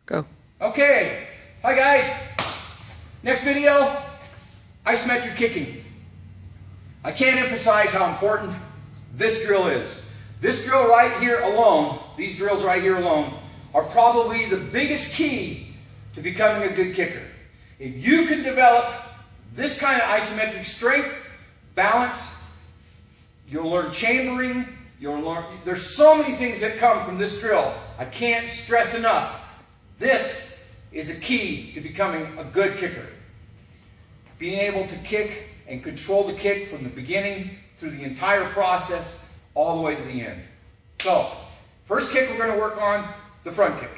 Go. Okay. Hi guys. Next video, isometric kicking. I can't emphasize how important this drill is. This drill right here alone, these drills right here alone, are probably the biggest key to becoming a good kicker. If you can develop this kind of isometric strength, balance, you'll learn chambering, there's so many things that come from this drill. I can't stress enough. This is a key to becoming a good kicker. Being able to kick and control the kick from the beginning through the entire process all the way to the end. So, first kick we're going to work on the front kick.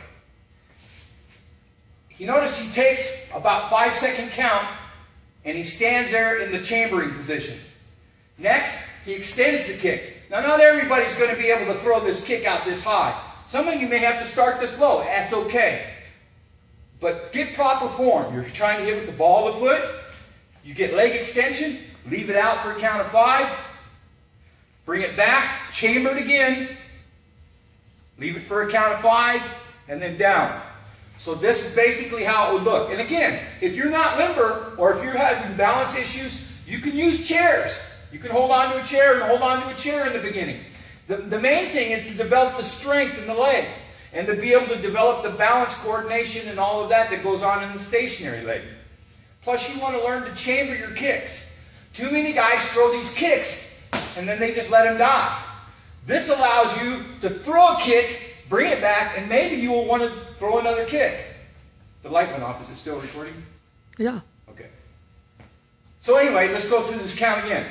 You notice he takes about 5-second count and he stands there in the chambering position. Next, he extends the kick. Now, not everybody's going to be able to throw this kick out this high. Some of you may have to start this low. That's okay. But get proper form. You're trying to hit with the ball of the foot. You get leg extension. Leave it out for a count of 5. Bring it back. Chamber it again. Leave it for a count of 5. And then down. So this is basically how it would look. And again, if you're not limber or if you're having balance issues, you can use chairs. You can hold on to a chair and hold on to a chair in the beginning. The main thing is to develop the strength in the leg and to be able to develop the balance coordination and all of that goes on in the stationary leg. Plus, you want to learn to chamber your kicks. Too many guys throw these kicks and then they just let them die. This allows you to throw a kick, bring it back, and maybe you will want to throw another kick. The light went off. Is it still recording? Yeah. Okay. So anyway, let's go through this count again.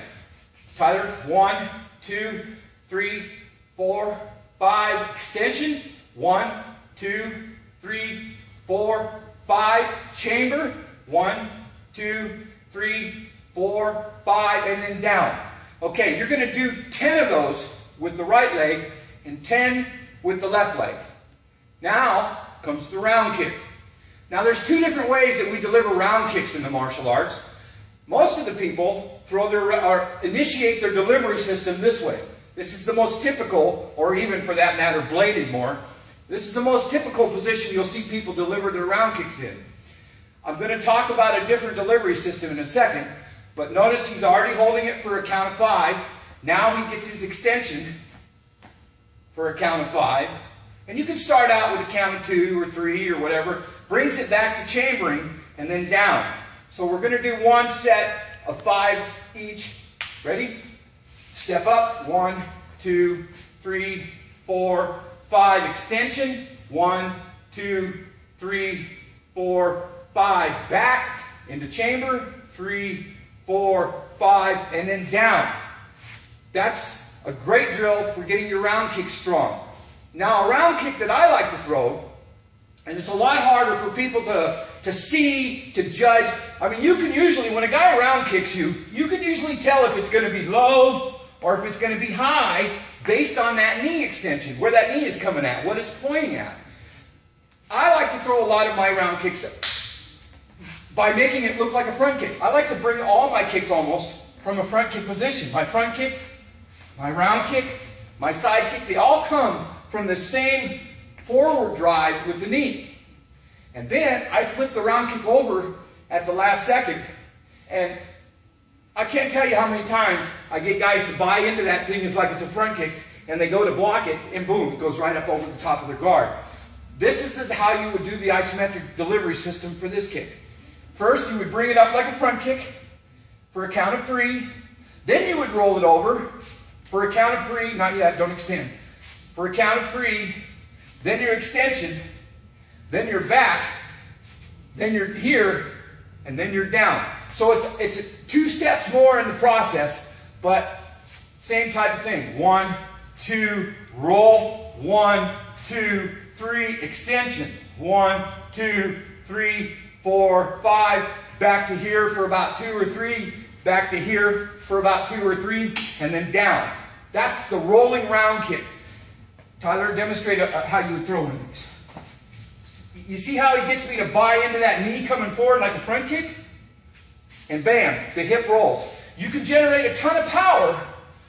Tyler, 1, 2, 3, 4, 5. Extension. 1, 2, 3, 4, 5. Chamber. 1, 2, 3, 4, 5, and then down. Okay, you're going to do 10 of those with the right leg and 10 with the left leg. Now comes the round kick. Now there's 2 different ways that we deliver round kicks in the martial arts. Most of the people initiate their delivery system this way. This is the most typical, or even for that matter, bladed more. This is the most typical position you'll see people deliver their round kicks in. I'm going to talk about a different delivery system in a second, but notice he's already holding it for a count of 5. Now he gets his extension for a count of 5. And you can start out with a count of 2 or 3 or whatever. Brings it back to chambering and then down. So we're going to do one set of 5 each. Ready? Step up. 1, 2, 3, 4, 5. Extension. 1, 2, 3, 4, 5. Back into chamber. 3, 4, 5. And then down. That's a great drill for getting your round kick strong. Now, a round kick that I like to throw, and it's a lot harder for people to see, to judge. I mean, you can usually, when a guy round kicks you, you can usually tell if it's going to be low or if it's going to be high based on that knee extension, where that knee is coming at, what it's pointing at. I like to throw a lot of my round kicks by making it look like a front kick. I like to bring all my kicks almost from a front kick position. My front kick, my round kick, my side kick, they all come from the same forward drive with the knee. And then I flip the round kick over at the last second. And I can't tell you how many times I get guys to buy into that thing as like it's a front kick, and they go to block it, and boom, it goes right up over the top of their guard. This is how you would do the isometric delivery system for this kick. First, you would bring it up like a front kick for a count of 3. Then you would roll it over for a count of 3. Not yet, don't extend. For a count of 3, then your extension, then you're back, then you're here, and then you're down. So it's 2 steps more in the process, but same type of thing. 1, 2, roll. 1, 2, 3, extension. 1, 2, 3, 4, 5. Back to here for about 2 or 3. Back to here for about 2 or 3, and then down. That's the rolling round kick. Tyler, demonstrate how you would throw one of these. You see how he gets me to buy into that knee coming forward like a front kick? And bam, the hip rolls. You can generate a ton of power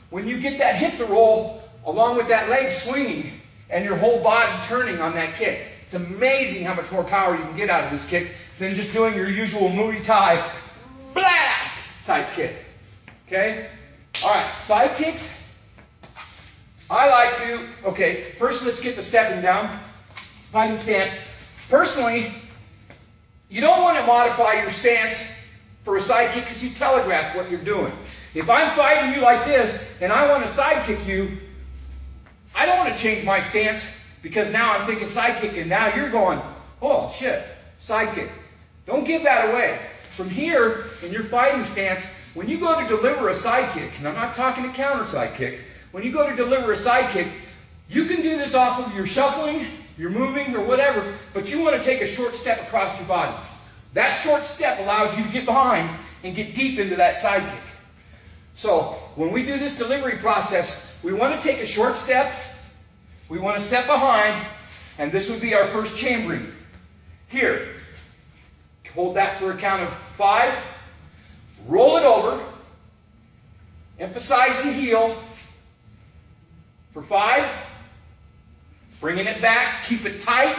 when you get that hip to roll along with that leg swinging and your whole body turning on that kick. It's amazing how much more power you can get out of this kick than just doing your usual Muay Thai blast type kick. Okay? All right, side kicks. I like to, okay, first let's get the stepping down. Fighting stance. Personally, you don't want to modify your stance for a side kick because you telegraph what you're doing. If I'm fighting you like this and I want to side kick you, I don't want to change my stance because now I'm thinking side kick and now you're going, oh shit, side kick. Don't give that away. From here, in your fighting stance, when you go to deliver a side kick, and I'm not talking a counter side kick, when you go to deliver a side kick, you can do this off of your shuffling, your moving, or whatever, but you want to take a short step across your body. That short step allows you to get behind and get deep into that side kick. So, when we do this delivery process, we want to take a short step, we want to step behind, and this would be our first chambering. Here, hold that for a count of 5, roll it over, emphasize the heel for 5, bringing it back, keep it tight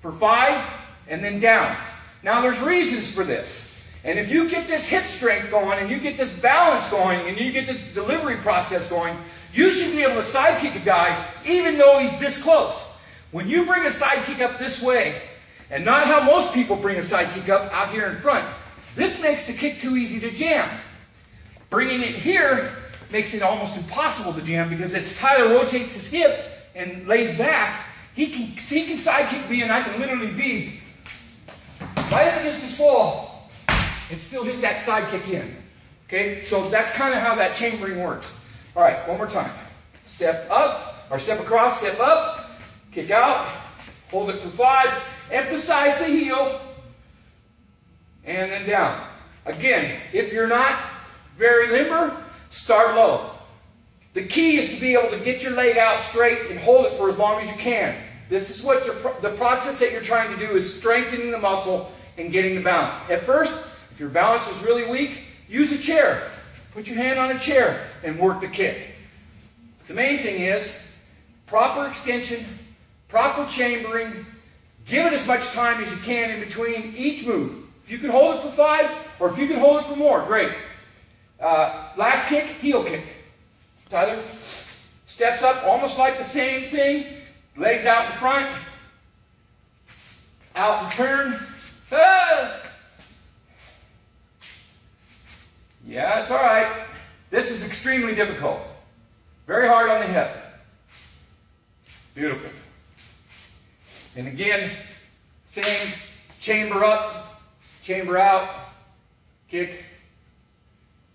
for 5, and then down. Now there's reasons for this. And if you get this hip strength going, and you get this balance going, and you get this delivery process going, you should be able to side kick a guy even though he's this close. When you bring a side kick up this way, and not how most people bring a side kick up out here in front, this makes the kick too easy to jam. Bringing it here makes it almost impossible to jam because as Tyler rotates his hip and lays back, he can side kick me and I can literally be right up against his wall and still hit that side kick in. Okay, so that's kind of how that chambering works. All right, one more time. Step up, or step across, step up, kick out, hold it for 5, emphasize the heel, and then down. Again, if you're not very limber, start low. The key is to be able to get your leg out straight and hold it for as long as you can. This is what the process that you're trying to do is strengthening the muscle and getting the balance. At first, if your balance is really weak, use a chair. Put your hand on a chair and work the kick. The main thing is proper extension, proper chambering. Give it as much time as you can in between each move. If you can hold it for 5, or if you can hold it for more, great. Last kick, heel kick. Tyler steps up, almost like the same thing. Legs out in front. Out and turn. Ah! Yeah, it's all right. This is extremely difficult. Very hard on the hip. Beautiful. And again, same, chamber up, chamber out, kick.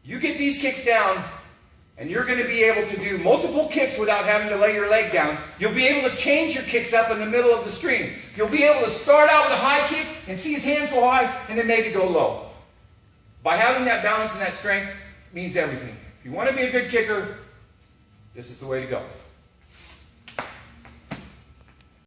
You get these kicks down, and you're going to be able to do multiple kicks without having to lay your leg down. You'll be able to change your kicks up in the middle of the stream. You'll be able to start out with a high kick and see his hands go high, and then maybe go low. By having that balance and that strength means everything. If you want to be a good kicker, this is the way to go.